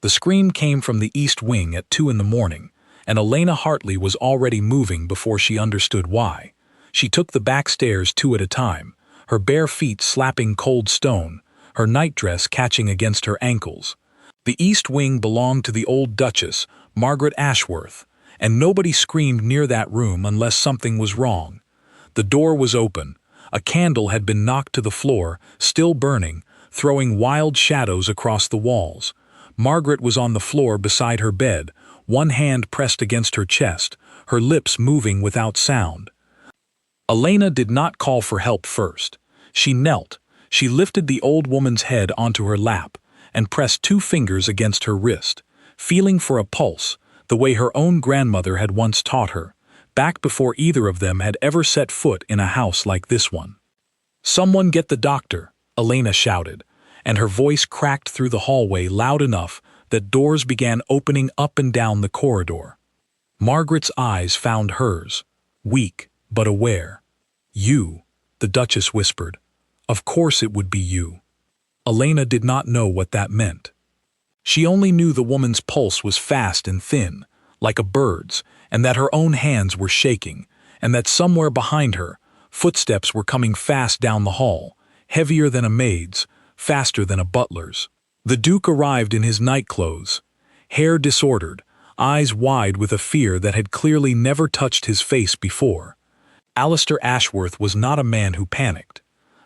The scream came from the east wing at 2 in the morning, and Elena Hartley was already moving before she understood why. She took the back stairs 2 at a time, her bare feet slapping cold stone, her nightdress catching against her ankles. The east wing belonged to the old Duchess, Margaret Ashworth, and nobody screamed near that room unless something was wrong. The door was open. A candle had been knocked to the floor, still burning, throwing wild shadows across the walls. Margaret was on the floor beside her bed, one hand pressed against her chest, her lips moving without sound. Elena did not call for help first. She knelt. She lifted the old woman's head onto her lap and pressed 2 fingers against her wrist, feeling for a pulse, the way her own grandmother had once taught her, back before either of them had ever set foot in a house like this one. "Someone get the doctor," Elena shouted, and her voice cracked through the hallway loud enough that doors began opening up and down the corridor. Margaret's eyes found hers, weak but aware. "You," the Duchess whispered. "Of course it would be you." Elena did not know what that meant. She only knew the woman's pulse was fast and thin, like a bird's, and that her own hands were shaking, and that somewhere behind her, footsteps were coming fast down the hall, heavier than a maid's, faster than a butler's. The Duke arrived in his nightclothes, hair disordered, eyes wide with a fear that had clearly never touched his face before. Alistair Ashworth was not a man who panicked.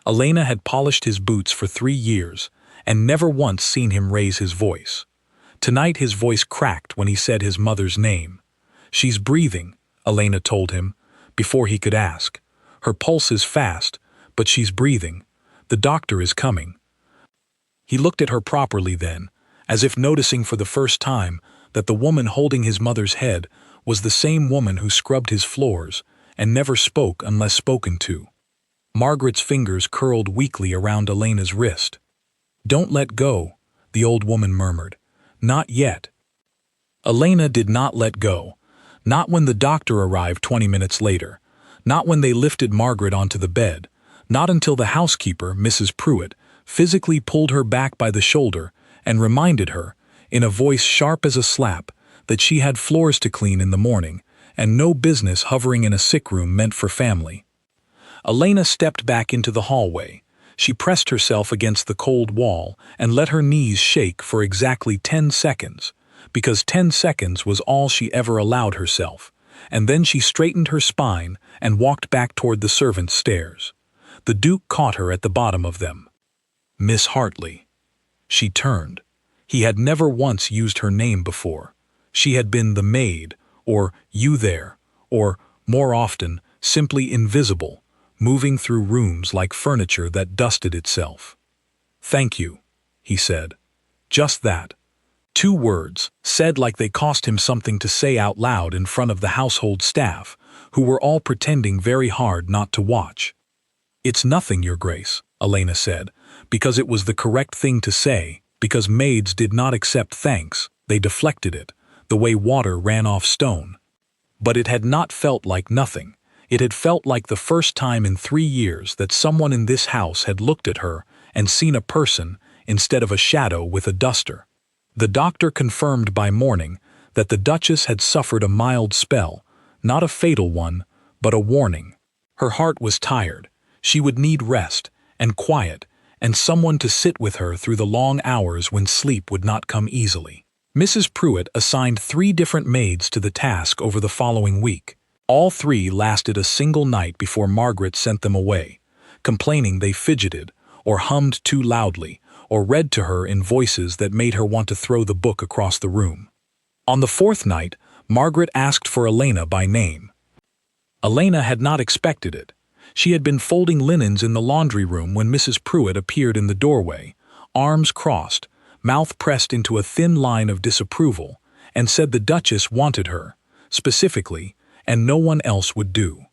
Elena had polished his boots for 3 years, and never once seen him raise his voice. Tonight his voice cracked when he said his mother's name. "She's breathing," Elena told him, before he could ask. "Her pulse is fast, but she's breathing. The doctor is coming." He looked at her properly then, as if noticing for the first time that the woman holding his mother's head was the same woman who scrubbed his floors and never spoke unless spoken to. Margaret's fingers curled weakly around Elena's wrist. "Don't let go," the old woman murmured. "Not yet." Elena did not let go. Not when the doctor arrived 20 minutes later. Not when they lifted Margaret onto the bed. Not until the housekeeper, Mrs. Pruitt, physically pulled her back by the shoulder and reminded her, in a voice sharp as a slap, that she had floors to clean in the morning and no business hovering in a sick room meant for family. Elena stepped back into the hallway. She pressed herself against the cold wall and let her knees shake for exactly 10 seconds, because 10 seconds was all she ever allowed herself, and then she straightened her spine and walked back toward the servants' stairs. The Duke caught her at the bottom of them. "Miss Hartley." She turned. He had never once used her name before. She had been the maid, or you there, or, more often, simply invisible, moving through rooms like furniture that dusted itself. "Thank you," he said. Just that. 2 words, said like they cost him something to say out loud in front of the household staff, who were all pretending very hard not to watch. "It's nothing, Your Grace," Elena said, because it was the correct thing to say, because maids did not accept thanks, they deflected it, the way water ran off stone. But it had not felt like nothing. It had felt like the first time in 3 years that someone in this house had looked at her and seen a person instead of a shadow with a duster. The doctor confirmed by morning that the Duchess had suffered a mild spell, not a fatal one, but a warning. Her heart was tired. She would need rest, and quiet, and someone to sit with her through the long hours when sleep would not come easily. Mrs. Pruitt assigned 3 different maids to the task over the following week. All 3 lasted a single night before Margaret sent them away, complaining they fidgeted, or hummed too loudly, or read to her in voices that made her want to throw the book across the room. On the 4th night, Margaret asked for Elena by name. Elena had not expected it. She had been folding linens in the laundry room when Mrs. Pruitt appeared in the doorway, arms crossed, mouth pressed into a thin line of disapproval, and said the Duchess wanted her, specifically, and no one else would do.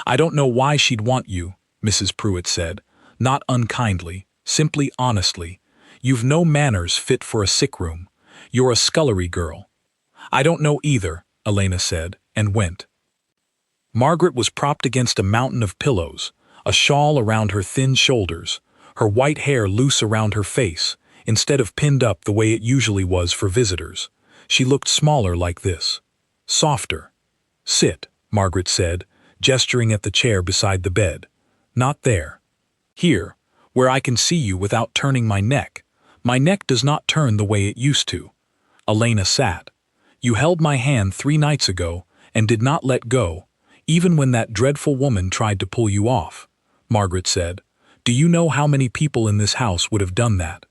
"I don't know why she'd want you," Mrs. Pruitt said, not unkindly, simply honestly. "You've no manners fit for a sick room. You're a scullery girl." "I don't know either," Elena said, and went. Margaret was propped against a mountain of pillows, a shawl around her thin shoulders, her white hair loose around her face, instead of pinned up the way it usually was for visitors. She looked smaller like this. Softer. "Sit," Margaret said, gesturing at the chair beside the bed. "Not there. Here, where I can see you without turning my neck. My neck does not turn the way it used to." Elena sat. "You held my hand 3 nights ago and did not let go, even when that dreadful woman tried to pull you off," Margaret said. "Do you know how many people in this house would have done that?"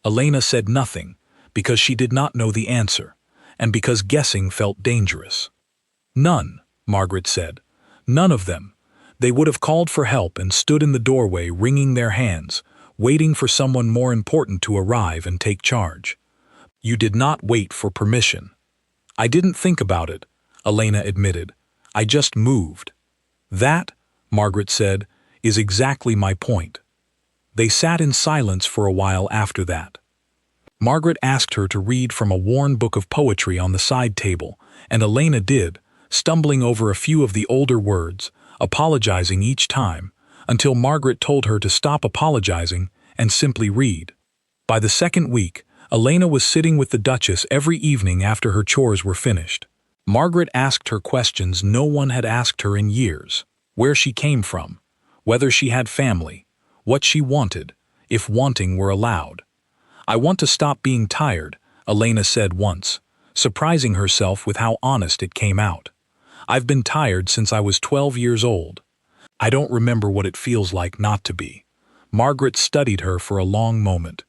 Elena said nothing, because she did not know the answer, and because guessing felt dangerous. "None," Margaret said. "None of them. They would have called for help and stood in the doorway wringing their hands, waiting for someone more important to arrive and take charge. You did not wait for permission." "I didn't think about it," Elena admitted. "I just moved." "That," Margaret said, "is exactly my point." They sat in silence for a while after that. Margaret asked her to read from a worn book of poetry on the side table, and Elena did, stumbling over a few of the older words, apologizing each time, until Margaret told her to stop apologizing and simply read. By the second week, Elena was sitting with the Duchess every evening after her chores were finished. Margaret asked her questions no one had asked her in years: where she came from, whether she had family, what she wanted, if wanting were allowed. "I want to stop being tired," Elena said once, surprising herself with how honest it came out. "I've been tired since I was 12 years old. I don't remember what it feels like not to be." Margaret studied her for a long moment.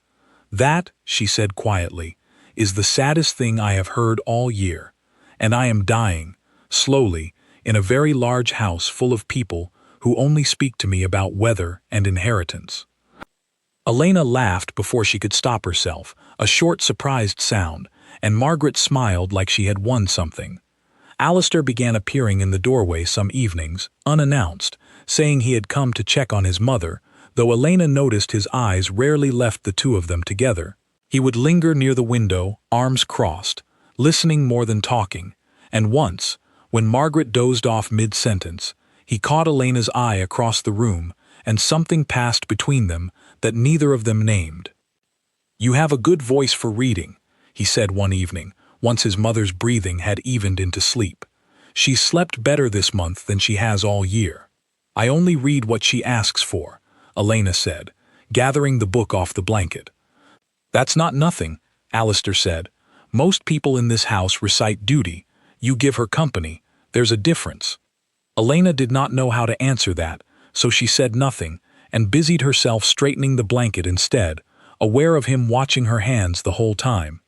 "That," she said quietly, "is the saddest thing I have heard all year, and I am dying, slowly, in a very large house full of people who only speak to me about weather and inheritance." Elena laughed before she could stop herself, a short surprised sound, and Margaret smiled like she had won something. Alistair began appearing in the doorway some evenings, unannounced, saying he had come to check on his mother, though Elena noticed his eyes rarely left the two of them together. He would linger near the window, arms crossed, listening more than talking, and once, when Margaret dozed off mid-sentence, he caught Elena's eye across the room, and something passed between them that neither of them named. "You have a good voice for reading," he said one evening, once his mother's breathing had evened into sleep. "She's slept better this month than she has all year." "I only read what she asks for," Elena said, gathering the book off the blanket. "That's not nothing," Alistair said. "Most people in this house recite duty. You give her company. There's a difference." Elena did not know how to answer that, so she said nothing, and busied herself straightening the blanket instead, aware of him watching her hands the whole time.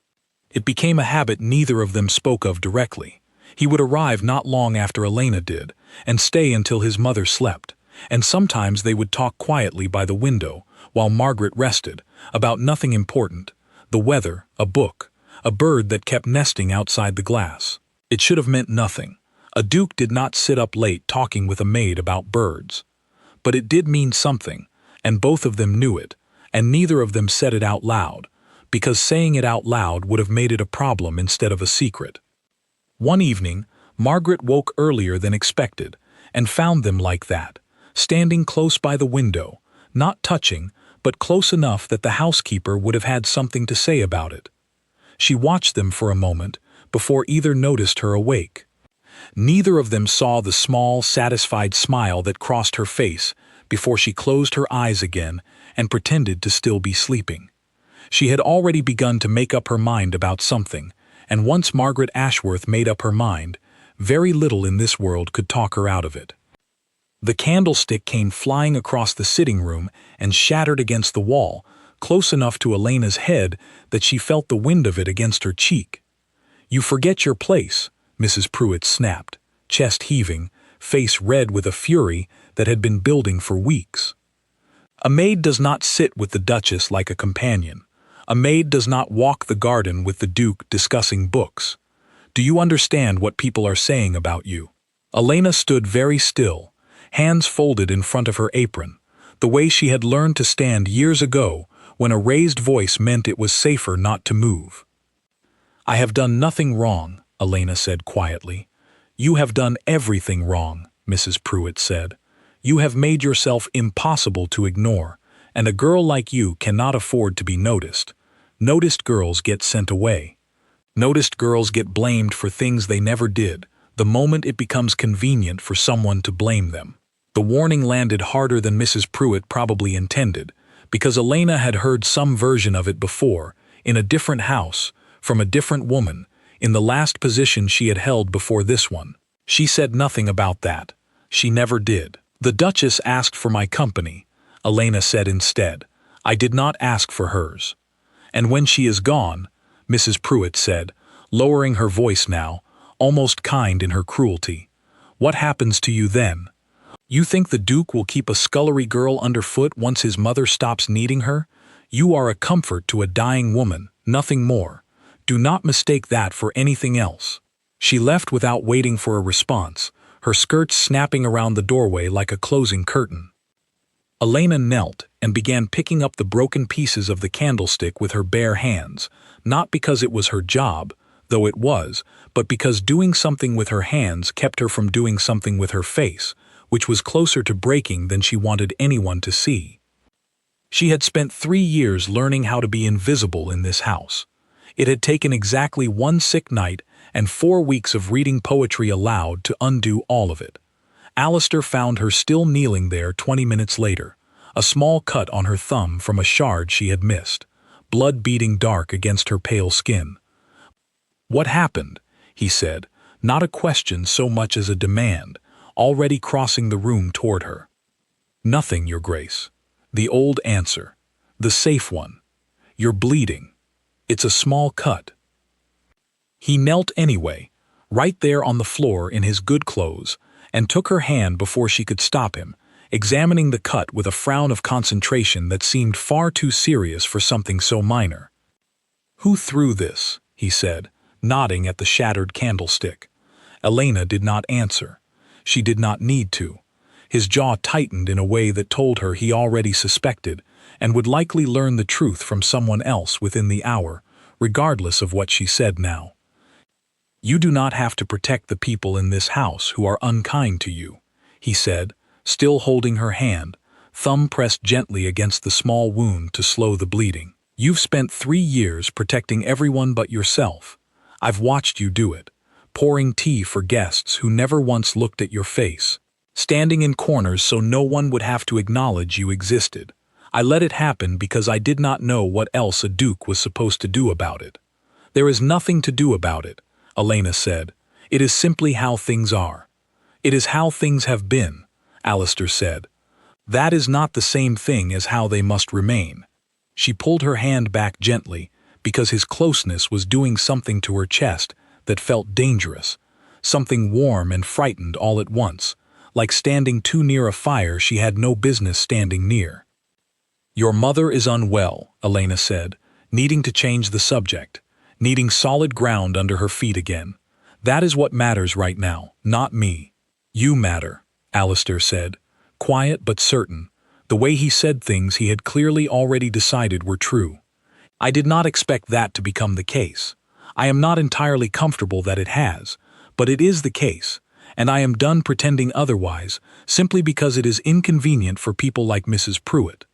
It became a habit neither of them spoke of directly. He would arrive not long after Elena did, and stay until his mother slept, and sometimes they would talk quietly by the window, while Margaret rested, about nothing important: the weather, a book, a bird that kept nesting outside the glass. It should have meant nothing. A duke did not sit up late talking with a maid about birds. But it did mean something, and both of them knew it, and neither of them said it out loud, because saying it out loud would have made it a problem instead of a secret. One evening, Margaret woke earlier than expected, and found them like that, standing close by the window, not touching, but close enough that the housekeeper would have had something to say about it. She watched them for a moment, before either noticed her awake. Neither of them saw the small, satisfied smile that crossed her face before she closed her eyes again and pretended to still be sleeping. She had already begun to make up her mind about something, and once Margaret Ashworth made up her mind, very little in this world could talk her out of it. The candlestick came flying across the sitting room and shattered against the wall, close enough to Elena's head that she felt the wind of it against her cheek. "You forget your place," Mrs. Pruitt snapped, chest heaving, face red with a fury that had been building for weeks. "A maid does not sit with the Duchess like a companion. A maid does not walk the garden with the Duke discussing books. Do you understand what people are saying about you?" Elena stood very still, hands folded in front of her apron, the way she had learned to stand years ago when a raised voice meant it was safer not to move. "I have done nothing wrong," Elena said quietly. "You have done everything wrong," Mrs. Pruitt said. "You have made yourself impossible to ignore, and a girl like you cannot afford to be noticed. Noticed girls get sent away. Noticed girls get blamed for things they never did, the moment it becomes convenient for someone to blame them. The warning landed harder than Mrs. Pruitt probably intended, because Elena had heard some version of it before, in a different house, from a different woman, in the last position she had held before this one. She said nothing about that. She never did. The Duchess asked for my company, Elena said instead. I did not ask for hers. And when she is gone, Mrs. Pruitt said, lowering her voice now, almost kind in her cruelty. What happens to you then? You think the Duke will keep a scullery girl underfoot once his mother stops needing her? You are a comfort to a dying woman, nothing more. Do not mistake that for anything else. She left without waiting for a response, her skirts snapping around the doorway like a closing curtain. Elena knelt and began picking up the broken pieces of the candlestick with her bare hands, not because it was her job, though it was, but because doing something with her hands kept her from doing something with her face, which was closer to breaking than she wanted anyone to see. She had spent 3 years learning how to be invisible in this house. It had taken exactly 1 sick night and 4 weeks of reading poetry aloud to undo all of it. Alistair found her still kneeling there 20 minutes later, a small cut on her thumb from a shard she had missed, blood beading dark against her pale skin. What happened? He said, not a question so much as a demand, already crossing the room toward her. Nothing, Your Grace. The old answer. The safe one. You're bleeding. It's a small cut. He knelt anyway, right there on the floor in his good clothes, and took her hand before she could stop him, examining the cut with a frown of concentration that seemed far too serious for something so minor. Who threw this? He said, nodding at the shattered candlestick. Elena did not answer. She did not need to. His jaw tightened in a way that told her he already suspected, and would likely learn the truth from someone else within the hour, regardless of what she said now. You do not have to protect the people in this house who are unkind to you, he said, still holding her hand, thumb pressed gently against the small wound to slow the bleeding. You've spent 3 years protecting everyone but yourself. I've watched you do it, pouring tea for guests who never once looked at your face, standing in corners so no one would have to acknowledge you existed. I let it happen because I did not know what else a duke was supposed to do about it. There is nothing to do about it, Elena said. It is simply how things are. It is how things have been, Alistair said. That is not the same thing as how they must remain. She pulled her hand back gently, because his closeness was doing something to her chest that felt dangerous, something warm and frightened all at once, like standing too near a fire she had no business standing near. Your mother is unwell, Elena said, needing to change the subject, needing solid ground under her feet again. That is what matters right now, not me. You matter, Alistair said, quiet but certain. The way he said things he had clearly already decided were true. I did not expect that to become the case. I am not entirely comfortable that it has, but it is the case, and I am done pretending otherwise, simply because it is inconvenient for people like Mrs. Pruitt.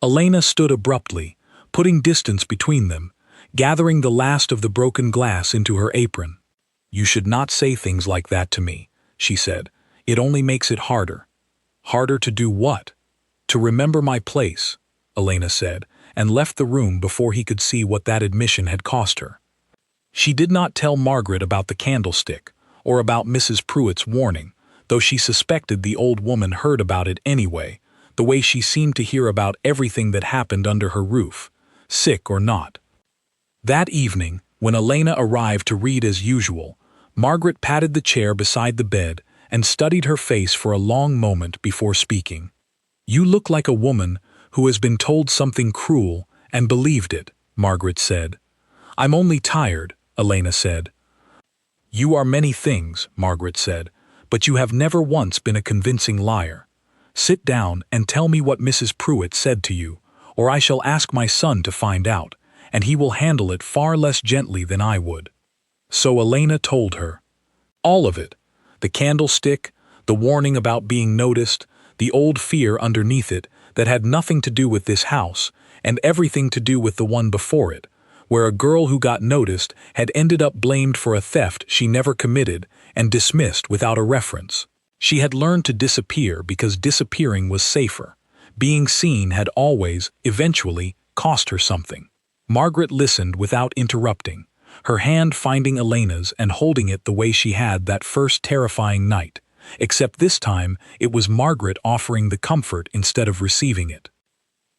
Elena stood abruptly, putting distance between them, gathering the last of the broken glass into her apron. You should not say things like that to me, she said. It only makes it harder. Harder to do what? To remember my place, Elena said, and left the room before he could see what that admission had cost her. She did not tell Margaret about the candlestick, or about Mrs. Pruitt's warning, though she suspected the old woman heard about it anyway, the way she seemed to hear about everything that happened under her roof, sick or not. That evening, when Elena arrived to read as usual, Margaret patted the chair beside the bed and studied her face for a long moment before speaking. You look like a woman who has been told something cruel and believed it, Margaret said. I'm only tired, Elena said. You are many things, Margaret said, but you have never once been a convincing liar. Sit down and tell me what Mrs. Pruitt said to you, or I shall ask my son to find out, and he will handle it far less gently than I would. So Elena told her. All of it. The candlestick, the warning about being noticed, the old fear underneath it that had nothing to do with this house and everything to do with the one before it, where a girl who got noticed had ended up blamed for a theft she never committed and dismissed without a reference. She had learned to disappear because disappearing was safer. Being seen had always, eventually, cost her something. Margaret listened without interrupting, her hand finding Elena's and holding it the way she had that first terrifying night, except this time it was Margaret offering the comfort instead of receiving it.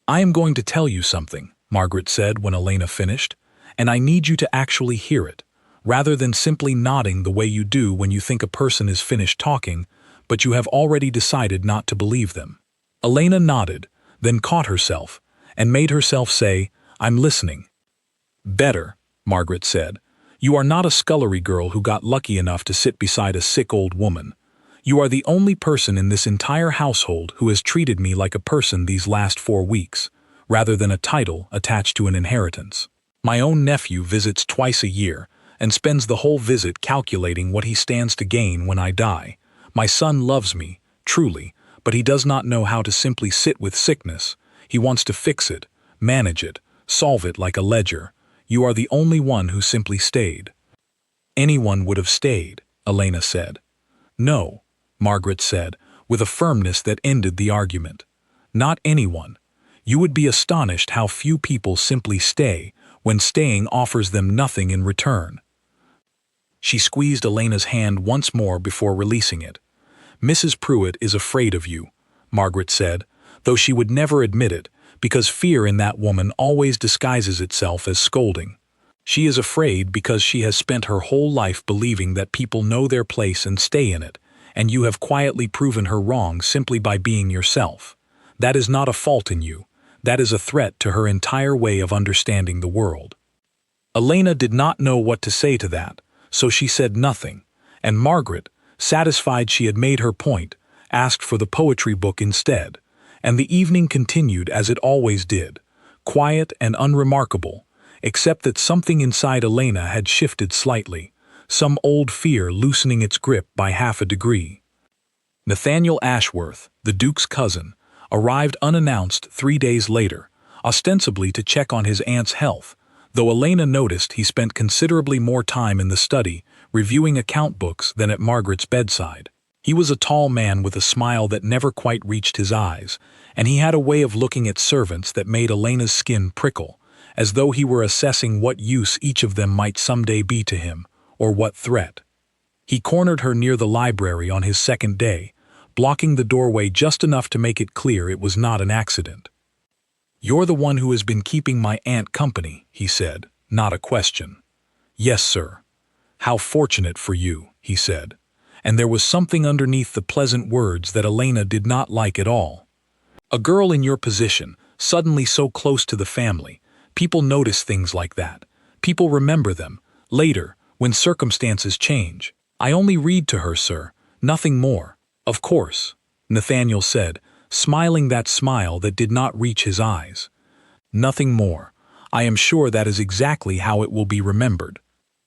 "I am going to tell you something," Margaret said when Elena finished, "and I need you to actually hear it, rather than simply nodding the way you do when you think a person is finished talking, but you have already decided not to believe them." Elena nodded, then caught herself, and made herself say, "I'm listening." "Better," Margaret said. "You are not a scullery girl who got lucky enough to sit beside a sick old woman. You are the only person in this entire household who has treated me like a person these last 4 weeks, rather than a title attached to an inheritance. My own nephew visits twice a year and spends the whole visit calculating what he stands to gain when I die. My son loves me, truly, but he does not know how to simply sit with sickness. He wants to fix it, manage it, solve it like a ledger. You are the only one who simply stayed." "Anyone would have stayed," Elena said. "No," Margaret said, with a firmness that ended the argument. "Not anyone. You would be astonished how few people simply stay when staying offers them nothing in return." She squeezed Elena's hand once more before releasing it. "Mrs. Pruitt is afraid of you," Margaret said, though she would never admit it, because fear in that woman always disguises itself as scolding. She is afraid because she has spent her whole life believing that people know their place and stay in it, and you have quietly proven her wrong simply by being yourself. That is not a fault in you. That is a threat to her entire way of understanding the world." Elena did not know what to say to that, so she said nothing, and Margaret, satisfied she had made her point, asked for the poetry book instead, and the evening continued as it always did, quiet and unremarkable, except that something inside Elena had shifted slightly, some old fear loosening its grip by half a degree. Nathaniel Ashworth, the Duke's cousin, arrived unannounced 3 days later, ostensibly to check on his aunt's health, though Elena noticed he spent considerably more time in the study, reviewing account books than at Margaret's bedside. He was a tall man with a smile that never quite reached his eyes, and he had a way of looking at servants that made Elena's skin prickle, as though he were assessing what use each of them might someday be to him, or what threat. He cornered her near the library on his second day, blocking the doorway just enough to make it clear it was not an accident. "You're the one who has been keeping my aunt company," he said, not a question. "Yes, sir." "How fortunate for you," he said, and there was something underneath the pleasant words that Elena did not like at all. "A girl in your position, suddenly so close to the family, people notice things like that. People remember them, later, when circumstances change. I only read to her, sir, nothing more." "Of course," Nathaniel said, smiling that smile that did not reach his eyes. "Nothing more. I am sure that is exactly how it will be remembered."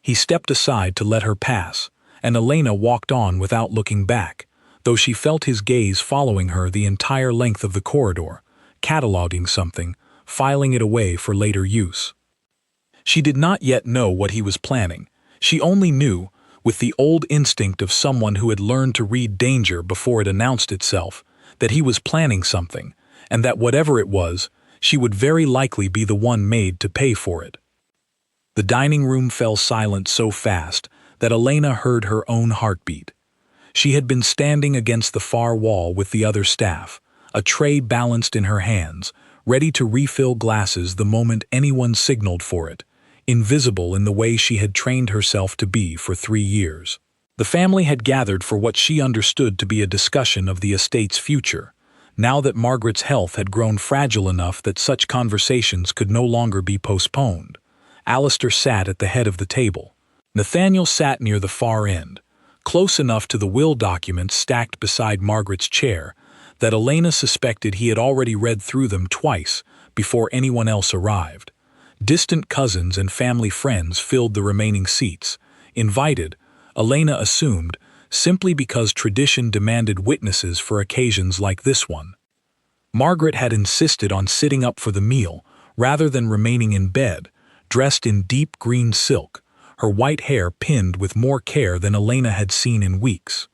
He stepped aside to let her pass, and Elena walked on without looking back, though she felt his gaze following her the entire length of the corridor, cataloging something, filing it away for later use. She did not yet know what he was planning. She only knew, with the old instinct of someone who had learned to read danger before it announced itself, that he was planning something, and that whatever it was, she would very likely be the one made to pay for it. The dining room fell silent so fast that Elena heard her own heartbeat. She had been standing against the far wall with the other staff, a tray balanced in her hands, ready to refill glasses the moment anyone signaled for it, invisible in the way she had trained herself to be for 3 years. The family had gathered for what she understood to be a discussion of the estate's future, now that Margaret's health had grown fragile enough that such conversations could no longer be postponed. Alistair sat at the head of the table. Nathaniel sat near the far end, close enough to the will documents stacked beside Margaret's chair that Elena suspected he had already read through them twice before anyone else arrived. Distant cousins and family friends filled the remaining seats, invited, Elena assumed, simply because tradition demanded witnesses for occasions like this one. Margaret had insisted on sitting up for the meal, rather than remaining in bed, dressed in deep green silk, her white hair pinned with more care than Elena had seen in weeks.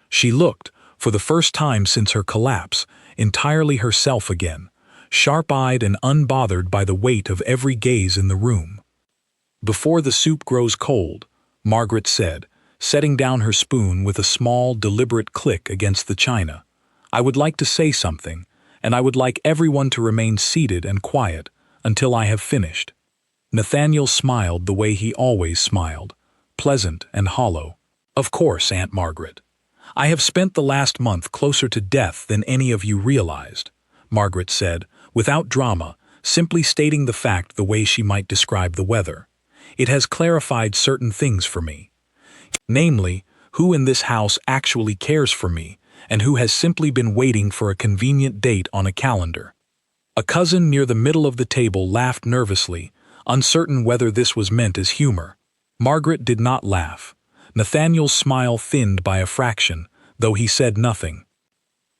She looked, for the first time since her collapse, entirely herself again, sharp-eyed and unbothered by the weight of every gaze in the room. "Before the soup grows cold," Margaret said, setting down her spoon with a small, deliberate click against the china, "I would like to say something, and I would like everyone to remain seated and quiet until I have finished." Nathaniel smiled the way he always smiled, pleasant and hollow. "Of course, Aunt Margaret. I have spent the last month closer to death than any of you realized," Margaret said, without drama, simply stating the fact the way she might describe the weather. "It has clarified certain things for me. Namely, who in this house actually cares for me, and who has simply been waiting for a convenient date on a calendar." A cousin near the middle of the table laughed nervously, uncertain whether this was meant as humor. Margaret did not laugh. Nathaniel's smile thinned by a fraction, though he said nothing.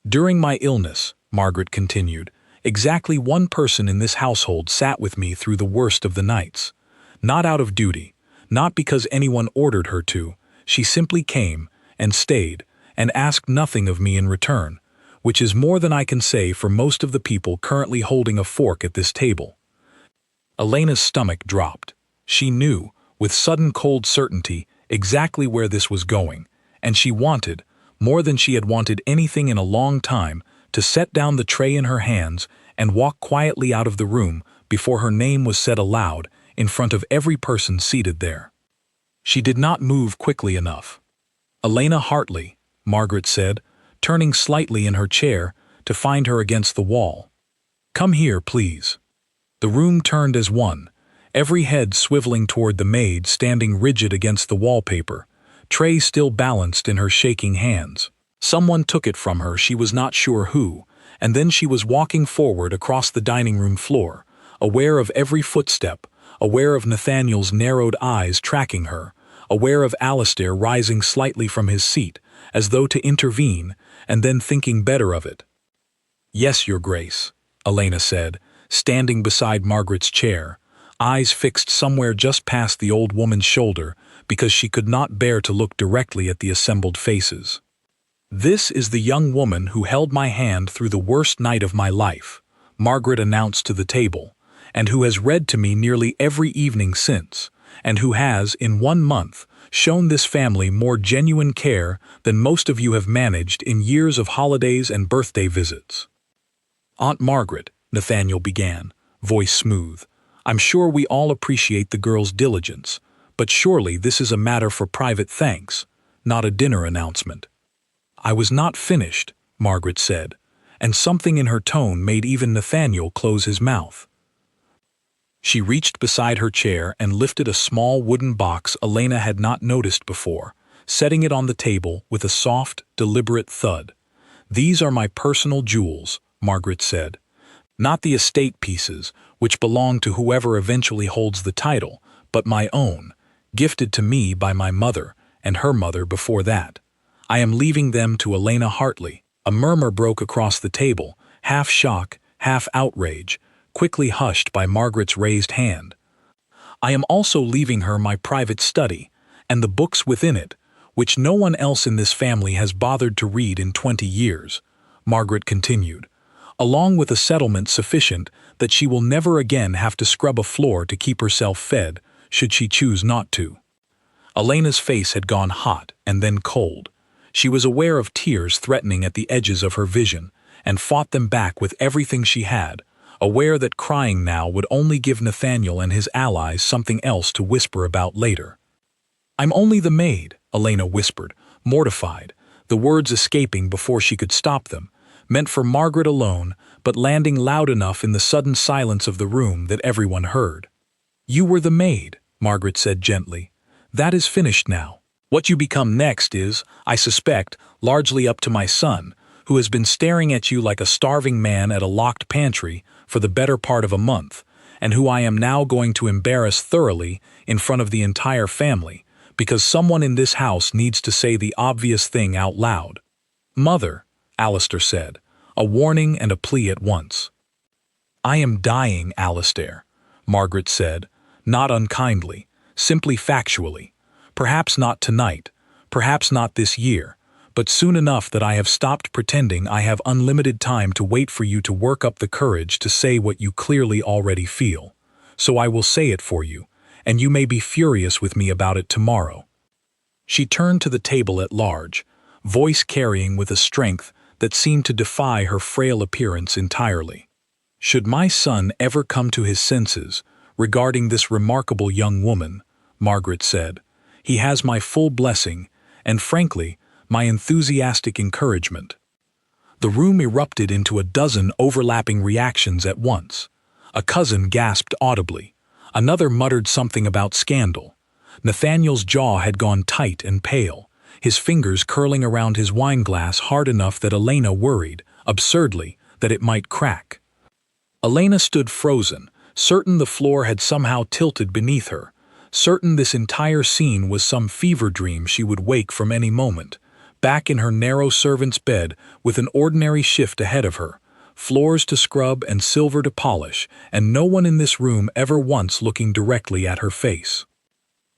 "During my illness," Margaret continued, "exactly one person in this household sat with me through the worst of the nights. Not out of duty, not because anyone ordered her to, she simply came, and stayed, and asked nothing of me in return, which is more than I can say for most of the people currently holding a fork at this table." Elena's stomach dropped. She knew, with sudden cold certainty, exactly where this was going, and she wanted, more than she had wanted anything in a long time, to set down the tray in her hands and walk quietly out of the room before her name was said aloud in front of every person seated there. She did not move quickly enough. "Elena Hartley," Margaret said, turning slightly in her chair to find her against the wall. "Come here, please." The room turned as one, every head swiveling toward the maid standing rigid against the wallpaper, tray still balanced in her shaking hands. Someone took it from her, she was not sure who, and then she was walking forward across the dining room floor, aware of every footstep, aware of Nathaniel's narrowed eyes tracking her, aware of Alistair rising slightly from his seat, as though to intervene, and then thinking better of it. "Yes, Your Grace," Elena said, standing beside Margaret's chair, eyes fixed somewhere just past the old woman's shoulder because she could not bear to look directly at the assembled faces. "This is the young woman who held my hand through the worst night of my life," Margaret announced to the table, "and who has read to me nearly every evening since, and who has, in 1 month, shown this family more genuine care than most of you have managed in years of holidays and birthday visits." "Aunt Margaret," Nathaniel began, voice smooth, "I'm sure we all appreciate the girl's diligence, but surely this is a matter for private thanks, not a dinner announcement." "I was not finished," Margaret said, and something in her tone made even Nathaniel close his mouth. She reached beside her chair and lifted a small wooden box Elena had not noticed before, setting it on the table with a soft, deliberate thud. "These are my personal jewels," Margaret said. "Not the estate pieces, which belong to whoever eventually holds the title, but my own, gifted to me by my mother and her mother before that. I am leaving them to Elena Hartley." A murmur broke across the table, half shock, half outrage, quickly hushed by Margaret's raised hand. "I am also leaving her my private study, and the books within it, which no one else in this family has bothered to read in 20 years, Margaret continued, "along with a settlement sufficient that she will never again have to scrub a floor to keep herself fed, should she choose not to." Elena's face had gone hot and then cold. She was aware of tears threatening at the edges of her vision, and fought them back with everything she had, aware that crying now would only give Nathaniel and his allies something else to whisper about later. "I'm only the maid," Elena whispered, mortified, the words escaping before she could stop them, meant for Margaret alone, but landing loud enough in the sudden silence of the room that everyone heard. "You were the maid," Margaret said gently. "That is finished now. What you become next is, I suspect, largely up to my son, who has been staring at you like a starving man at a locked pantry for the better part of a month, and who I am now going to embarrass thoroughly in front of the entire family, because someone in this house needs to say the obvious thing out loud." "Mother," Alistair said, a warning and a plea at once. "I am dying, Alistair," Margaret said, not unkindly, simply factually. "Perhaps not tonight, perhaps not this year, but soon enough that I have stopped pretending I have unlimited time to wait for you to work up the courage to say what you clearly already feel. So I will say it for you, and you may be furious with me about it tomorrow." She turned to the table at large, voice carrying with a strength that seemed to defy her frail appearance entirely. "Should my son ever come to his senses regarding this remarkable young woman," Margaret said, "he has my full blessing and, frankly, my enthusiastic encouragement." The room erupted into a dozen overlapping reactions at once. A cousin gasped audibly. Another muttered something about scandal. Nathaniel's jaw had gone tight and pale, his fingers curling around his wineglass hard enough that Elena worried, absurdly, that it might crack. Elena stood frozen, certain the floor had somehow tilted beneath her, certain this entire scene was some fever dream she would wake from any moment, back in her narrow servant's bed with an ordinary shift ahead of her, floors to scrub and silver to polish, and no one in this room ever once looking directly at her face.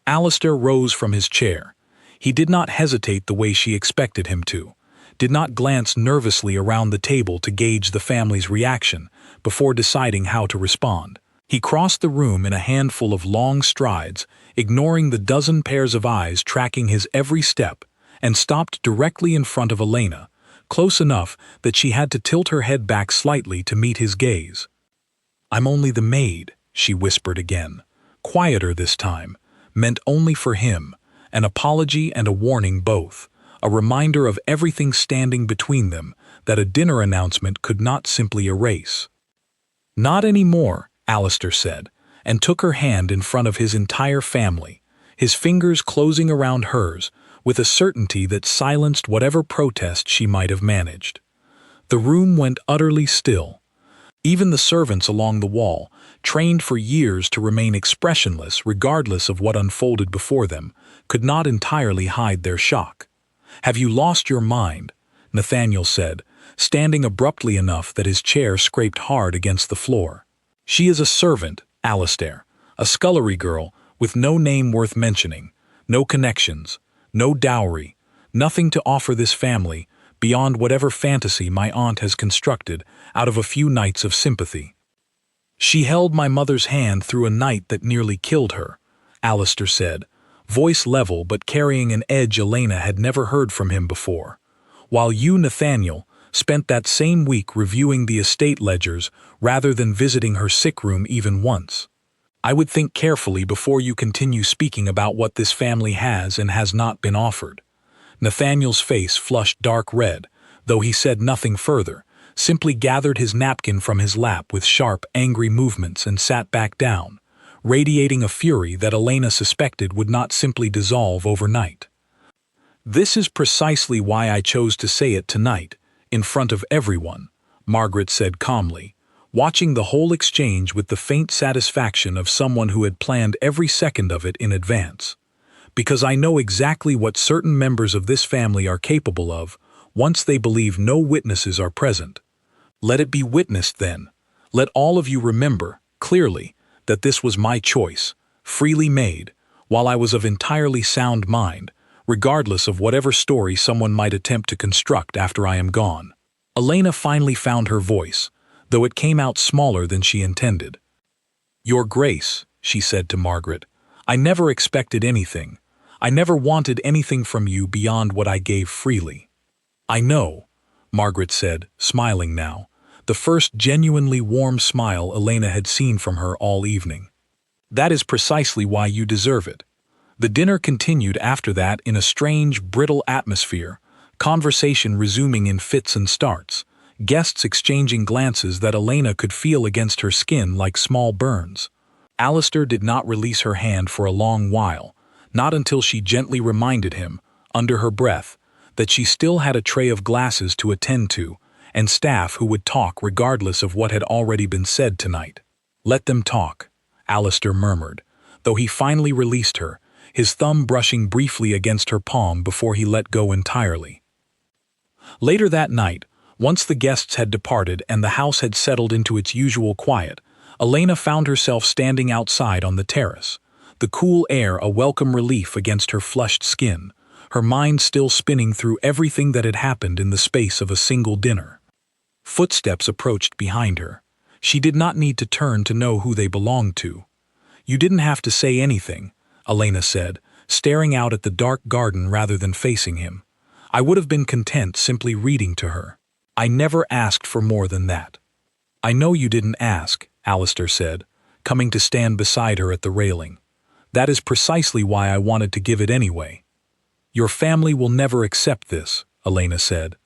Alistair rose from his chair. He did not hesitate the way she expected him to, did not glance nervously around the table to gauge the family's reaction before deciding how to respond. He crossed the room in a handful of long strides, ignoring the dozen pairs of eyes tracking his every step, and stopped directly in front of Elena, close enough that she had to tilt her head back slightly to meet his gaze. "I'm only the maid," she whispered again, quieter this time, meant only for him, an apology and a warning both, a reminder of everything standing between them that a dinner announcement could not simply erase. "Not anymore," Alistair said, and took her hand in front of his entire family, his fingers closing around hers, with a certainty that silenced whatever protest she might have managed. The room went utterly still. Even the servants along the wall, trained for years to remain expressionless regardless of what unfolded before them, could not entirely hide their shock. "Have you lost your mind?" Nathaniel said, standing abruptly enough that his chair scraped hard against the floor. "She is a servant, Alistair, a scullery girl with no name worth mentioning, no connections, no dowry, nothing to offer this family beyond whatever fantasy my aunt has constructed out of a few nights of sympathy. She held my mother's hand through a night that nearly killed her," Alistair said, voice level but carrying an edge Elena had never heard from him before. "While you, Nathaniel, spent that same week reviewing the estate ledgers rather than visiting her sick room even once. I would think carefully before you continue speaking about what this family has and has not been offered." Nathaniel's face flushed dark red, though he said nothing further, simply gathered his napkin from his lap with sharp, angry movements and sat back down, radiating a fury that Elena suspected would not simply dissolve overnight. "This is precisely why I chose to say it tonight, in front of everyone," Margaret said calmly, watching the whole exchange with the faint satisfaction of someone who had planned every second of it in advance. "Because I know exactly what certain members of this family are capable of once they believe no witnesses are present. Let it be witnessed then. Let all of you remember, clearly, that this was my choice, freely made, while I was of entirely sound mind, regardless of whatever story someone might attempt to construct after I am gone." Elena finally found her voice, though it came out smaller than she intended. "Your Grace," she said to Margaret, "I never expected anything. I never wanted anything from you beyond what I gave freely." "I know," Margaret said, smiling now, the first genuinely warm smile Elena had seen from her all evening. "That is precisely why you deserve it." The dinner continued after that in a strange, brittle atmosphere, conversation resuming in fits and starts, guests exchanging glances that Elena could feel against her skin like small burns. Alistair did not release her hand for a long while, not until she gently reminded him, under her breath, that she still had a tray of glasses to attend to, and staff who would talk regardless of what had already been said tonight. "Let them talk," Alistair murmured, though he finally released her, his thumb brushing briefly against her palm before he let go entirely. Later that night, Once the guests had departed and the house had settled into its usual quiet, Elena found herself standing outside on the terrace, the cool air a welcome relief against her flushed skin, her mind still spinning through everything that had happened in the space of a single dinner. Footsteps approached behind her. She did not need to turn to know who they belonged to. "You didn't have to say anything," Elena said, staring out at the dark garden rather than facing him. "I would have been content simply reading to her. I never asked for more than that." "I know you didn't ask," Alistair said, coming to stand beside her at the railing. "That is precisely why I wanted to give it anyway." "Your family will never accept this," Elena said.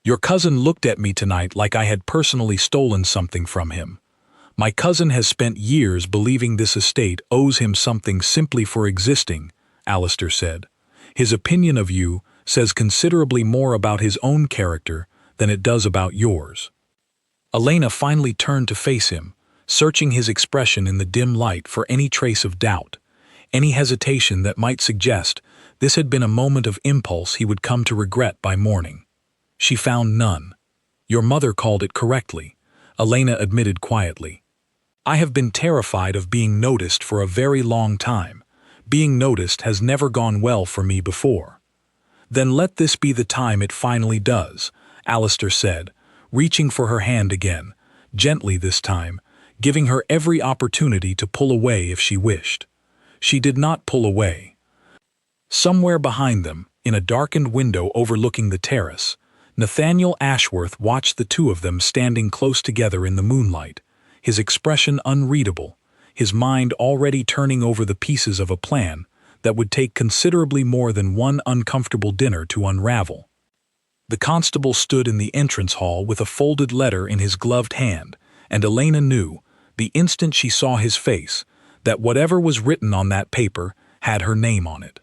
"Your cousin looked at me tonight like I had personally stolen something from him. My cousin has spent years believing this estate owes him something simply for existing," Alistair said. "His opinion of you says considerably more about his own character than it does about yours." Elena finally turned to face him, searching his expression in the dim light for any trace of doubt, any hesitation that might suggest this had been a moment of impulse he would come to regret by morning. She found none. "Your mother called it correctly," Elena admitted quietly. "I have been terrified of being noticed for a very long time. Being noticed has never gone well for me before." "Then let this be the time it finally does," Alistair said, reaching for her hand again, gently this time, giving her every opportunity to pull away if she wished. She did not pull away. Somewhere behind them, in a darkened window overlooking the terrace, Nathaniel Ashworth watched the two of them standing close together in the moonlight, his expression unreadable, his mind already turning over the pieces of a plan that would take considerably more than one uncomfortable dinner to unravel. The constable stood in the entrance hall with a folded letter in his gloved hand, and Elena knew, the instant she saw his face, that whatever was written on that paper had her name on it.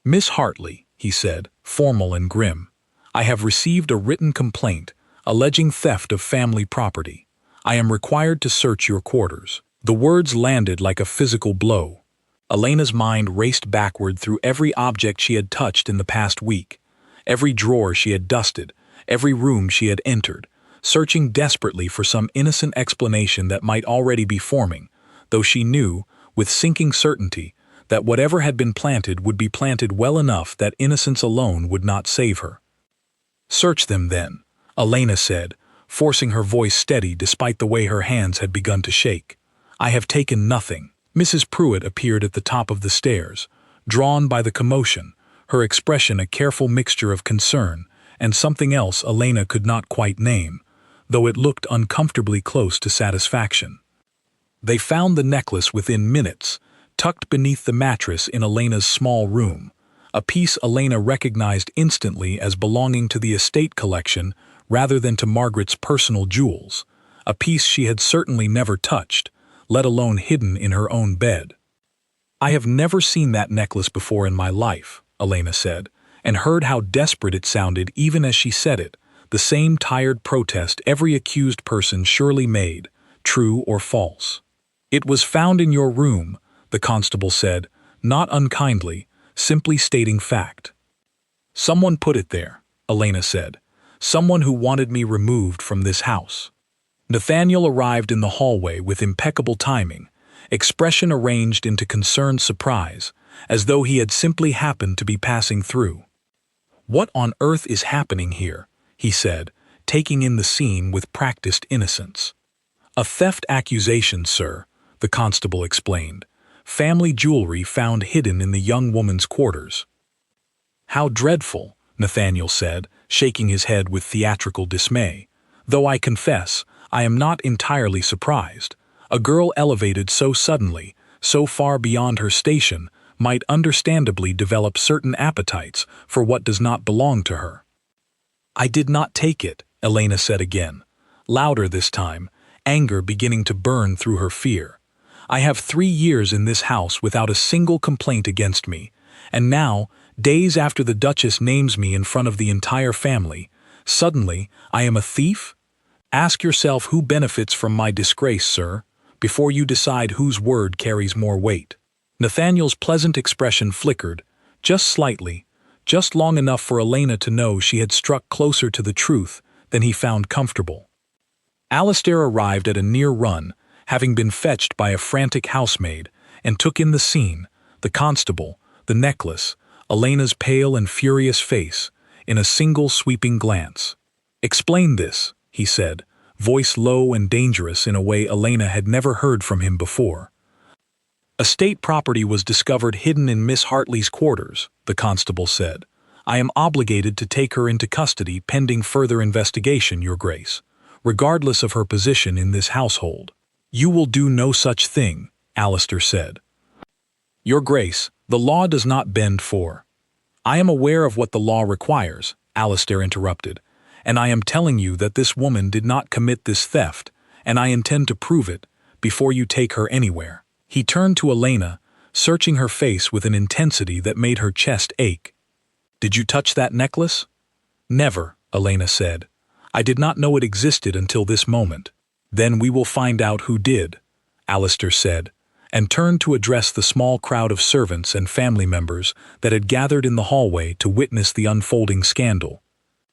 "Miss Hartley," he said, formal and grim, "I have received a written complaint alleging theft of family property. I am required to search your quarters." The words landed like a physical blow. Elena's mind raced backward through every object she had touched in the past week, every drawer she had dusted, every room she had entered, searching desperately for some innocent explanation that might already be forming, though she knew, with sinking certainty, that whatever had been planted would be planted well enough that innocence alone would not save her. "Search them, then," Elena said, forcing her voice steady despite the way her hands had begun to shake. "I have taken nothing." Mrs. Pruitt appeared at the top of the stairs, drawn by the commotion, her expression a careful mixture of concern and something else Elena could not quite name, though it looked uncomfortably close to satisfaction. They found the necklace within minutes, tucked beneath the mattress in Elena's small room, a piece Elena recognized instantly as belonging to the estate collection rather than to Margaret's personal jewels, a piece she had certainly never touched, let alone hidden in her own bed. "I have never seen that necklace before in my life," Elena said, and heard how desperate it sounded even as she said it, the same tired protest every accused person surely made, true or false. "It was found in your room," the constable said, not unkindly, simply stating fact. "Someone put it there," Elena said. "Someone who wanted me removed from this house." Nathaniel arrived in the hallway with impeccable timing, expression arranged into concerned surprise, as though he had simply happened to be passing through. "What on earth is happening here?" he said, taking in the scene with practiced innocence. "A theft accusation, sir," the constable explained. "Family jewelry found hidden in the young woman's quarters." "How dreadful," Nathaniel said, shaking his head with theatrical dismay. "Though I confess, I am not entirely surprised. A girl elevated so suddenly, so far beyond her station, might understandably develop certain appetites for what does not belong to her." "I did not take it," Elena said again, louder this time, anger beginning to burn through her fear. "I have 3 years in this house without a single complaint against me, and now, days after the Duchess names me in front of the entire family, suddenly I am a thief? Ask yourself who benefits from my disgrace, sir, before you decide whose word carries more weight." Nathaniel's pleasant expression flickered, just slightly, just long enough for Elena to know she had struck closer to the truth than he found comfortable. Alistair arrived at a near run, having been fetched by a frantic housemaid, and took in the scene, the constable, the necklace, Elena's pale and furious face, in a single sweeping glance. "Explain this," he said, voice low and dangerous in a way Elena had never heard from him before. "Estate property was discovered hidden in Miss Hartley's quarters," the constable said. "I am obligated to take her into custody pending further investigation, Your Grace, regardless of her position in this household." "You will do no such thing," Alistair said. "Your Grace, the law does not bend for—" "I am aware of what the law requires," Alistair interrupted, "and I am telling you that this woman did not commit this theft, and I intend to prove it before you take her anywhere." He turned to Elena, searching her face with an intensity that made her chest ache. "Did you touch that necklace?" "Never," Elena said. "I did not know it existed until this moment." "Then we will find out who did," Alistair said, and turned to address the small crowd of servants and family members that had gathered in the hallway to witness the unfolding scandal.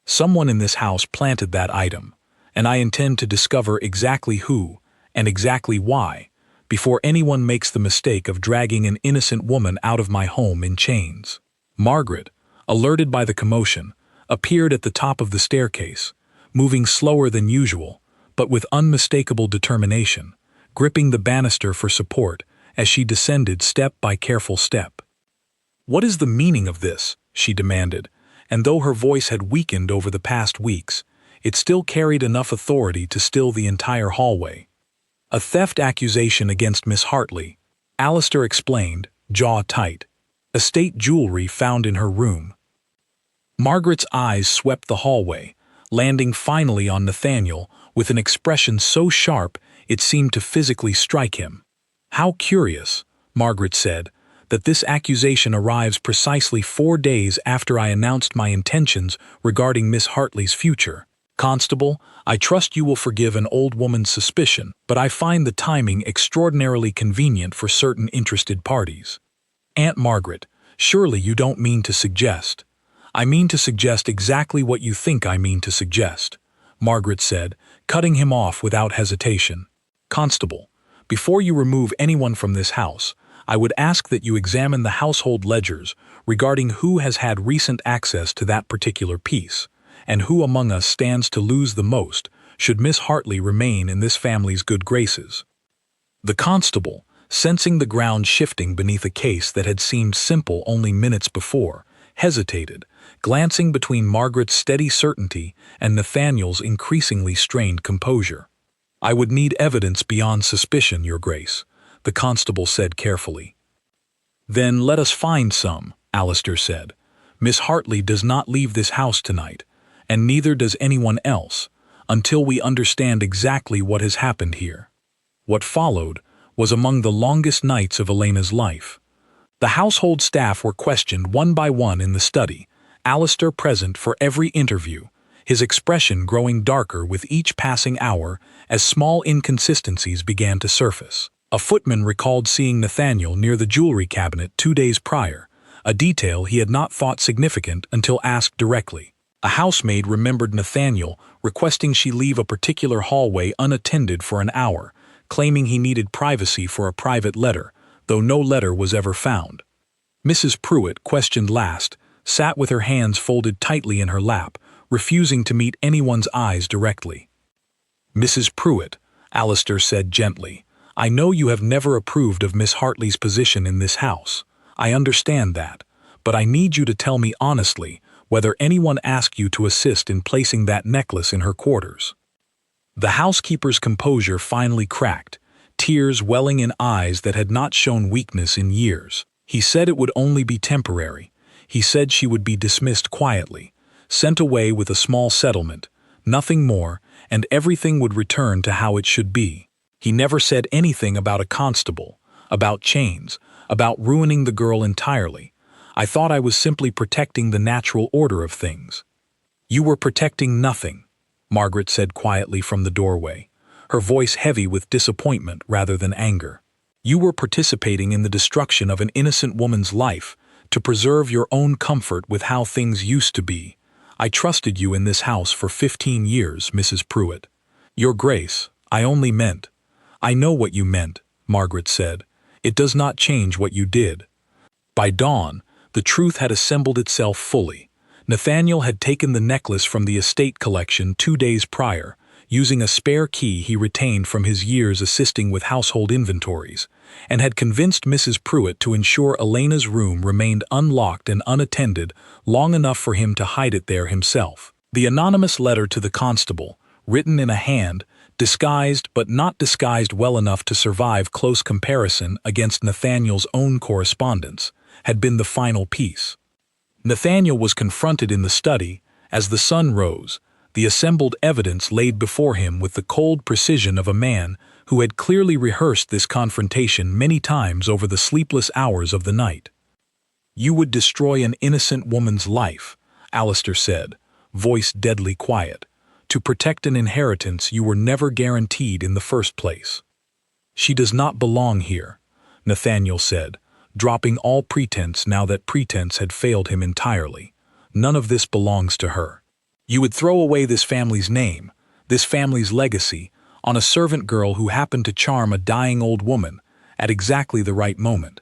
"Someone in this house planted that item, and I intend to discover exactly who and exactly why before anyone makes the mistake of dragging an innocent woman out of my home in chains." Margaret, alerted by the commotion, appeared at the top of the staircase, moving slower than usual, but with unmistakable determination, gripping the banister for support as she descended step by careful step. "What is the meaning of this?" she demanded, and though her voice had weakened over the past weeks, it still carried enough authority to still the entire hallway. "A theft accusation against Miss Hartley," Alistair explained, jaw tight. "Estate jewelry found in her room." Margaret's eyes swept the hallway, landing finally on Nathaniel with an expression so sharp it seemed to physically strike him. "How curious," Margaret said, "that this accusation arrives precisely 4 days after I announced my intentions regarding Miss Hartley's future. Constable, I trust you will forgive an old woman's suspicion, but I find the timing extraordinarily convenient for certain interested parties." "Aunt Margaret, surely you don't mean to suggest—" "I mean to suggest exactly what you think I mean to suggest," Margaret said, cutting him off without hesitation. "Constable, before you remove anyone from this house, I would ask that you examine the household ledgers regarding who has had recent access to that particular piece, and who among us stands to lose the most should Miss Hartley remain in this family's good graces." The constable, sensing the ground shifting beneath a case that had seemed simple only minutes before, hesitated, glancing between Margaret's steady certainty and Nathaniel's increasingly strained composure. "I would need evidence beyond suspicion, Your Grace," the constable said carefully. "Then let us find some," Alistair said. "Miss Hartley does not leave this house tonight, and neither does anyone else, until we understand exactly what has happened here." What followed was among the longest nights of Elena's life. The household staff were questioned one by one in the study, Alistair present for every interview, his expression growing darker with each passing hour as small inconsistencies began to surface. A footman recalled seeing Nathaniel near the jewelry cabinet 2 days prior, a detail he had not thought significant until asked directly. A housemaid remembered Nathaniel requesting she leave a particular hallway unattended for an hour, claiming he needed privacy for a private letter, though no letter was ever found. Mrs. Pruitt, questioned last, sat with her hands folded tightly in her lap, refusing to meet anyone's eyes directly. "Mrs. Pruitt," Alistair said gently, "I know you have never approved of Miss Hartley's position in this house. I understand that, but I need you to tell me honestly whether anyone asked you to assist in placing that necklace in her quarters." The housekeeper's composure finally cracked, tears welling in eyes that had not shown weakness in years. "He said it would only be temporary. He said she would be dismissed quietly, sent away with a small settlement, nothing more, and everything would return to how it should be. He never said anything about a constable, about chains, about ruining the girl entirely. I thought I was simply protecting the natural order of things." "You were protecting nothing," Margaret said quietly from the doorway, her voice heavy with disappointment rather than anger. "You were participating in the destruction of an innocent woman's life to preserve your own comfort with how things used to be. I trusted you in this house for 15 years, Mrs. Pruitt. Your Grace, I only meant. I know what you meant, Margaret said. It does not change what you did. By dawn, the truth had assembled itself fully. Nathaniel had taken the necklace from the estate collection 2 days prior, using a spare key he retained from his years assisting with household inventories, and had convinced Mrs. Pruitt to ensure Elena's room remained unlocked and unattended long enough for him to hide it there himself. The anonymous letter to the constable, written in a hand, disguised but not disguised well enough to survive close comparison against Nathaniel's own correspondence, had been the final piece. Nathaniel was confronted in the study as the sun rose, the assembled evidence laid before him with the cold precision of a man who had clearly rehearsed this confrontation many times over the sleepless hours of the night. "You would destroy an innocent woman's life," Alistair said, voice deadly quiet, "to protect an inheritance you were never guaranteed in the first place." "She does not belong here," Nathaniel said, dropping all pretense now that pretense had failed him entirely. "None of this belongs to her. You would throw away this family's name, this family's legacy, on a servant girl who happened to charm a dying old woman at exactly the right moment.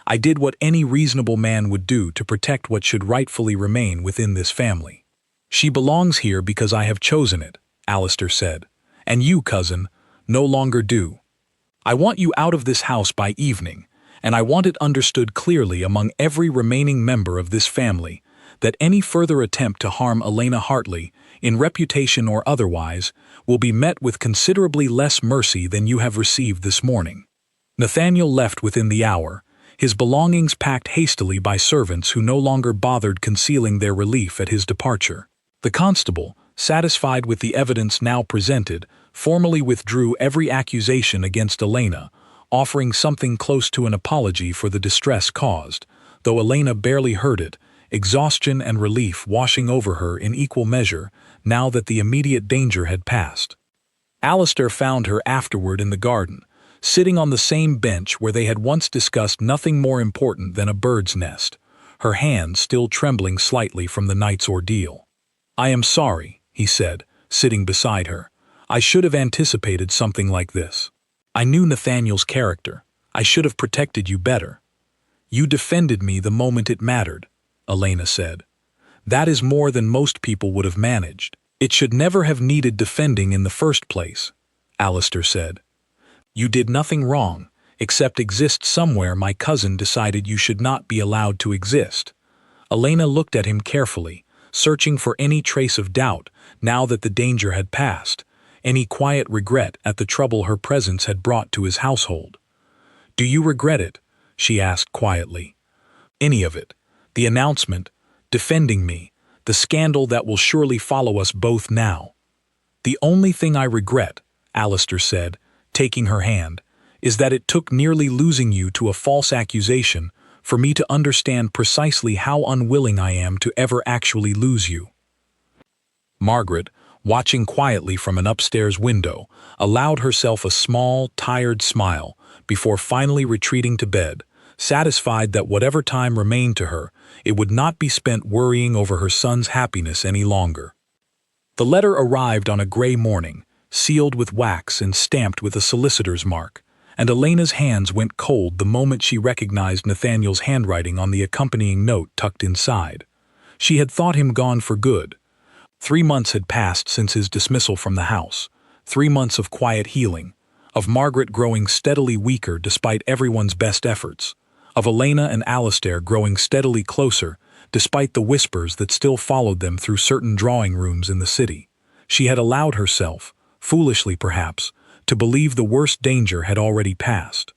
I did what any reasonable man would do to protect what should rightfully remain within this family. She belongs here because I have chosen it," Alistair said, "and you, cousin, no longer do. I want you out of this house by evening, and I want it understood clearly among every remaining member of this family that any further attempt to harm Elena Hartley, in reputation or otherwise, will be met with considerably less mercy than you have received this morning." Nathaniel left within the hour, his belongings packed hastily by servants who no longer bothered concealing their relief at his departure. The constable, satisfied with the evidence now presented, formally withdrew every accusation against Elena, offering something close to an apology for the distress caused, though Elena barely heard it, exhaustion and relief washing over her in equal measure now that the immediate danger had passed. Alistair found her afterward in the garden, sitting on the same bench where they had once discussed nothing more important than a bird's nest, her hand still trembling slightly from the night's ordeal. "I am sorry," he said, sitting beside her. "I should have anticipated something like this. I knew Nathaniel's character. I should have protected you better." "You defended me the moment it mattered," Elena said. "That is more than most people would have managed. It should never have needed defending in the first place," Alistair said. "You did nothing wrong, except exist somewhere my cousin decided you should not be allowed to exist." Elena looked at him carefully, searching for any trace of doubt now that the danger had passed, any quiet regret at the trouble her presence had brought to his household. "Do you regret it?" she asked quietly. "Any of it? The announcement, defending me, the scandal that will surely follow us both now?" "The only thing I regret," Alistair said, taking her hand, "is that it took nearly losing you to a false accusation for me to understand precisely how unwilling I am to ever actually lose you." Margaret, watching quietly from an upstairs window, allowed herself a small, tired smile before finally retreating to bed, satisfied that whatever time remained to her, it would not be spent worrying over her son's happiness any longer. The letter arrived on a gray morning, sealed with wax and stamped with a solicitor's mark, and Elena's hands went cold the moment she recognized Nathaniel's handwriting on the accompanying note tucked inside. She had thought him gone for good. 3 months had passed since his dismissal from the house, 3 months of quiet healing, of Margaret growing steadily weaker despite everyone's best efforts, of Elena and Alistair growing steadily closer despite the whispers that still followed them through certain drawing rooms in the city. She had allowed herself, foolishly perhaps, to believe the worst danger had already passed.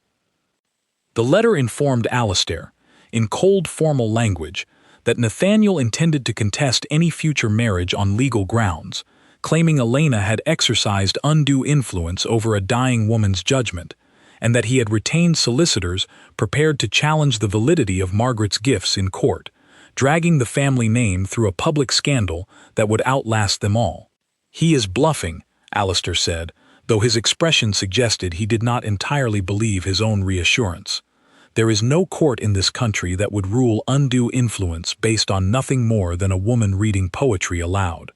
The letter informed Alistair, in cold formal language, that Nathaniel intended to contest any future marriage on legal grounds, claiming Elena had exercised undue influence over a dying woman's judgment, and that he had retained solicitors prepared to challenge the validity of Margaret's gifts in court, dragging the family name through a public scandal that would outlast them all. "He is bluffing," Alistair said, though his expression suggested he did not entirely believe his own reassurance. There is no court in this country that would rule undue influence based on nothing more than a woman reading poetry aloud.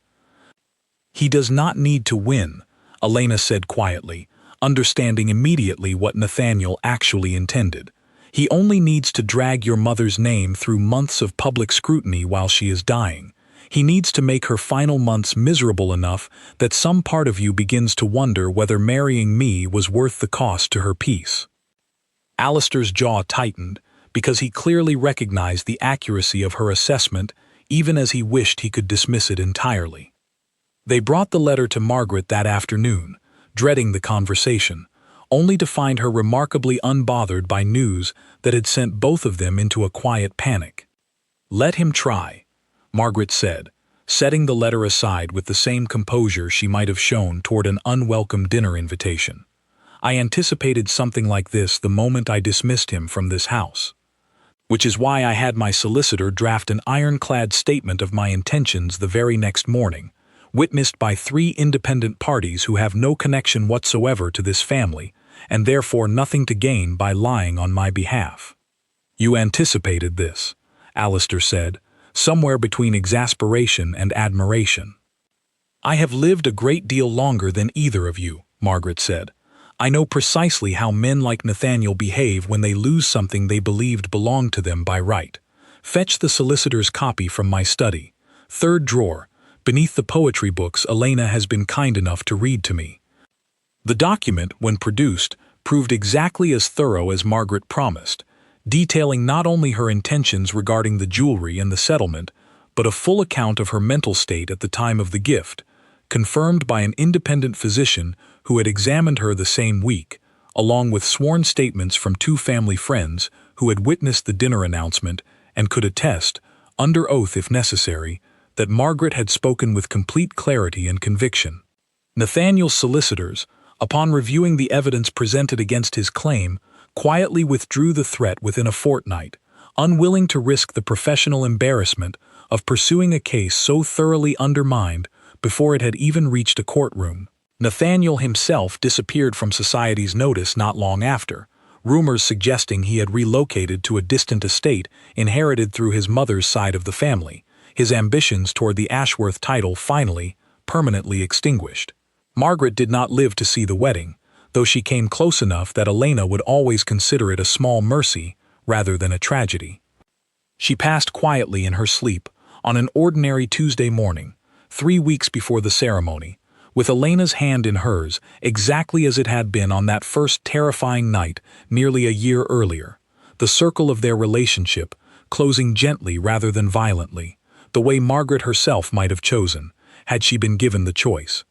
He does not need to win, Elena said quietly, understanding immediately what Nathaniel actually intended. He only needs to drag your mother's name through months of public scrutiny while she is dying. He needs to make her final months miserable enough that some part of you begins to wonder whether marrying me was worth the cost to her peace. Alistair's jaw tightened, because he clearly recognized the accuracy of her assessment, even as he wished he could dismiss it entirely. They brought the letter to Margaret that afternoon, dreading the conversation, only to find her remarkably unbothered by news that had sent both of them into a quiet panic. "Let him try," Margaret said, setting the letter aside with the same composure she might have shown toward an unwelcome dinner invitation. "I anticipated something like this the moment I dismissed him from this house. Which is why I had my solicitor draft an ironclad statement of my intentions the very next morning, witnessed by 3 independent parties who have no connection whatsoever to this family, and therefore nothing to gain by lying on my behalf." "You anticipated this," Alistair said, somewhere between exasperation and admiration. "I have lived a great deal longer than either of you," Margaret said. "I know precisely how men like Nathaniel behave when they lose something they believed belonged to them by right. Fetch the solicitor's copy from my study. 3rd drawer, beneath the poetry books Elena has been kind enough to read to me." The document, when produced, proved exactly as thorough as Margaret promised, detailing not only her intentions regarding the jewelry and the settlement, but a full account of her mental state at the time of the gift, confirmed by an independent physician who had examined her the same week, along with sworn statements from 2 family friends who had witnessed the dinner announcement and could attest, under oath if necessary, that Margaret had spoken with complete clarity and conviction. Nathaniel's solicitors, upon reviewing the evidence presented against his claim, quietly withdrew the threat within a fortnight, unwilling to risk the professional embarrassment of pursuing a case so thoroughly undermined before it had even reached a courtroom. Nathaniel himself disappeared from society's notice not long after, rumors suggesting he had relocated to a distant estate inherited through his mother's side of the family, his ambitions toward the Ashworth title finally, permanently extinguished. Margaret did not live to see the wedding, though she came close enough that Elena would always consider it a small mercy rather than a tragedy. She passed quietly in her sleep on an ordinary Tuesday morning, 3 weeks before the ceremony, with Elena's hand in hers exactly as it had been on that first terrifying night nearly a year earlier, the circle of their relationship closing gently rather than violently, the way Margaret herself might have chosen, had she been given the choice.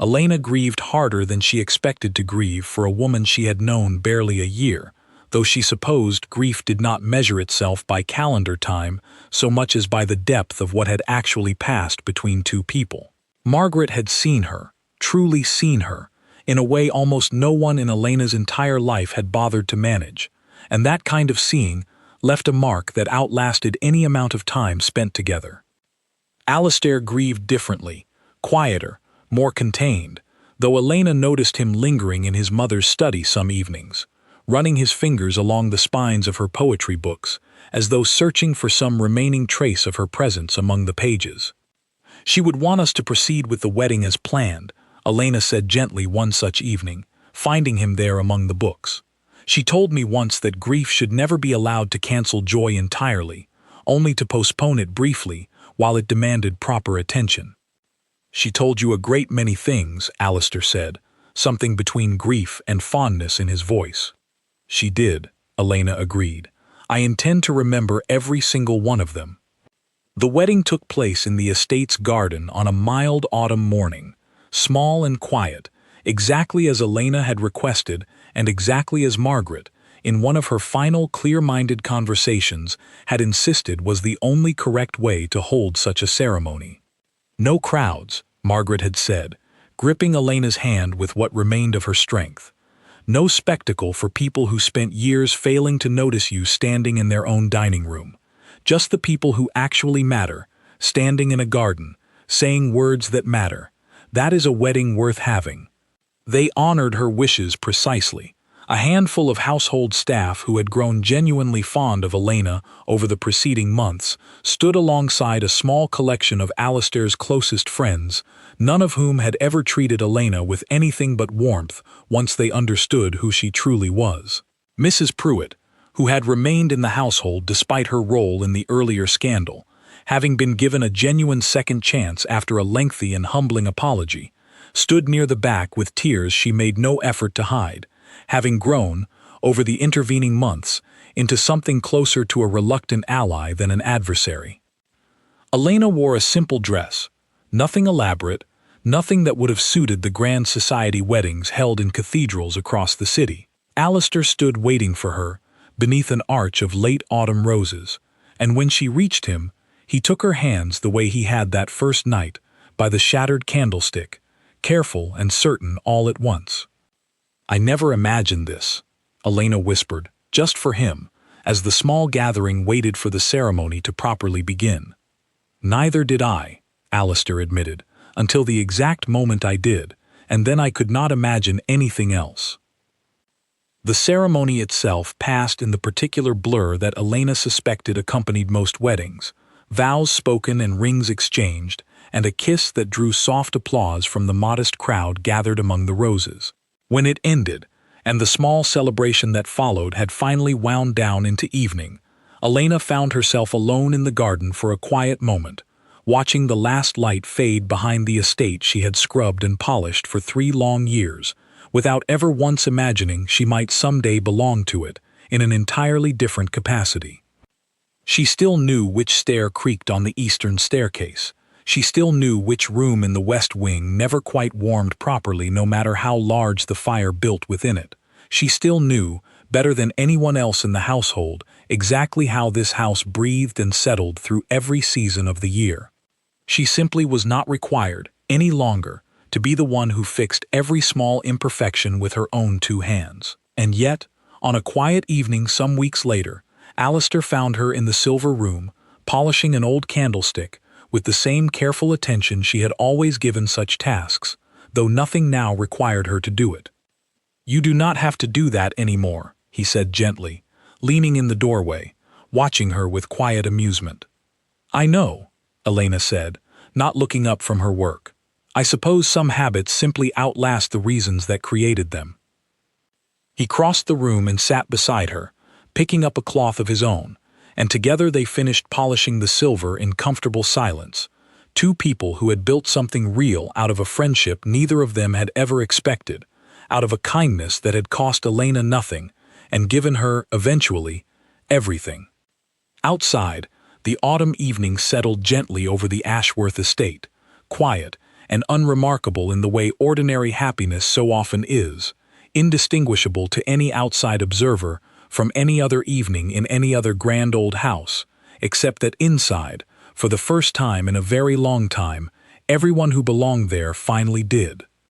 Elena grieved harder than she expected to grieve for a woman she had known barely a year, though she supposed grief did not measure itself by calendar time so much as by the depth of what had actually passed between 2 people. Margaret had seen her, truly seen her, in a way almost no one in Elena's entire life had bothered to manage, and that kind of seeing left a mark that outlasted any amount of time spent together. Alistair grieved differently, quieter, more contained, though Elena noticed him lingering in his mother's study some evenings, running his fingers along the spines of her poetry books, as though searching for some remaining trace of her presence among the pages. "She would want us to proceed with the wedding as planned," Elena said gently one such evening, finding him there among the books. "She told me once that grief should never be allowed to cancel joy entirely, only to postpone it briefly while it demanded proper attention." "She told you a great many things," Alistair said, something between grief and fondness in his voice. "She did," Elena agreed. "I intend to remember every single one of them." The wedding took place in the estate's garden on a mild autumn morning, small and quiet, exactly as Elena had requested and exactly as Margaret, in one of her final clear-minded conversations, had insisted was the only correct way to hold such a ceremony. "No crowds," Margaret had said, gripping Elena's hand with what remained of her strength. "No spectacle for people who spent years failing to notice you standing in their own dining room. Just the people who actually matter, standing in a garden, saying words that matter. That is a wedding worth having." They honored her wishes precisely. A handful of household staff who had grown genuinely fond of Elena over the preceding months stood alongside a small collection of Alistair's closest friends, none of whom had ever treated Elena with anything but warmth once they understood who she truly was. Mrs. Pruitt, who had remained in the household despite her role in the earlier scandal, having been given a genuine second chance after a lengthy and humbling apology, stood near the back with tears she made no effort to hide, having grown, over the intervening months, into something closer to a reluctant ally than an adversary. Elena wore a simple dress, nothing elaborate, nothing that would have suited the grand society weddings held in cathedrals across the city. Alistair stood waiting for her, beneath an arch of late autumn roses, and when she reached him, he took her hands the way he had that first night, by the shattered candlestick, careful and certain all at once. "I never imagined this," Elena whispered, just for him, as the small gathering waited for the ceremony to properly begin. "Neither did I," Alistair admitted, "until the exact moment I did, and then I could not imagine anything else." The ceremony itself passed in the particular blur that Elena suspected accompanied most weddings, vows spoken and rings exchanged, and a kiss that drew soft applause from the modest crowd gathered among the roses. When it ended, and the small celebration that followed had finally wound down into evening, Elena found herself alone in the garden for a quiet moment, watching the last light fade behind the estate she had scrubbed and polished for 3 long years, without ever once imagining she might someday belong to it, in an entirely different capacity. She still knew which stair creaked on the eastern staircase. She still knew which room in the west wing never quite warmed properly no matter how large the fire built within it. She still knew, better than anyone else in the household, exactly how this house breathed and settled through every season of the year. She simply was not required, any longer, to be the one who fixed every small imperfection with her own 2 hands. And yet, on a quiet evening some weeks later, Alistair found her in the silver room, polishing an old candlestick, with the same careful attention she had always given such tasks, though nothing now required her to do it. "You do not have to do that anymore," he said gently, leaning in the doorway, watching her with quiet amusement. "I know," Elena said, not looking up from her work. "I suppose some habits simply outlast the reasons that created them." He crossed the room and sat beside her, picking up a cloth of his own, and together they finished polishing the silver in comfortable silence, 2 people who had built something real out of a friendship neither of them had ever expected, out of a kindness that had cost Elena nothing, and given her, eventually, everything. Outside, the autumn evening settled gently over the Ashworth estate, quiet and unremarkable in the way ordinary happiness so often is, indistinguishable to any outside observer from any other evening in any other grand old house, except that inside, for the first time in a very long time, everyone who belonged there finally did.